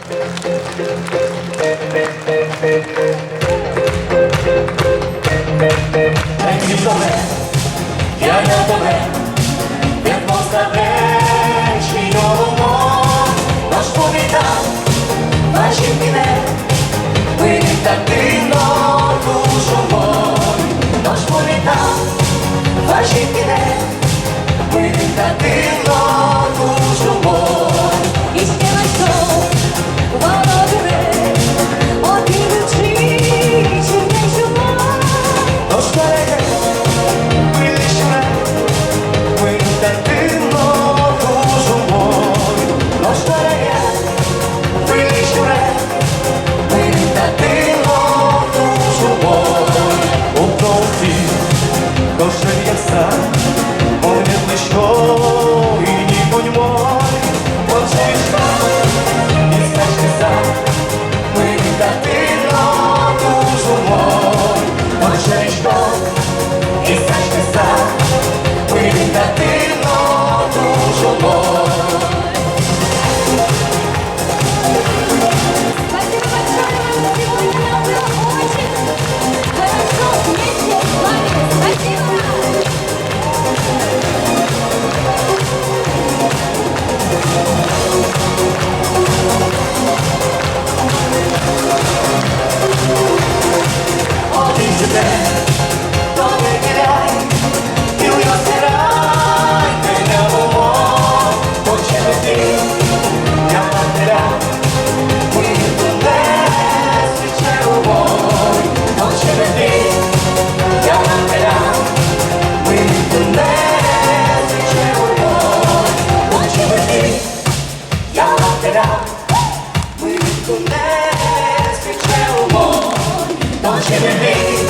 Я на тебе, як поставлячий новому, наш повітав, ваші мене, витатино душу мой, наш повітав, ваші мене, витатино душу мой. І співай сон, воно живе, опівночі, чи не чума. Наш береге, вилічне, витатино душу мой, наш береге, вилічне, витатино душу мой. Упроти, дошли яса, он не близько, і ні будь мой, почуєшка, і скажи сам, витатино душу мой, почуєшка, і скажи сам, витатино душу мой. Спасибо большое вам сегодня, нам было очень хорошо вместе с вами. Спасибо! Один тебе, то не кидай, і розтирай мене в умов, хоче ти, я на тебе, вийду не свіче умов, хоче ти, я на тебе, вийду не свіче умов, хоче ти, я на тебе, вийду не свіче умов, хоче ти.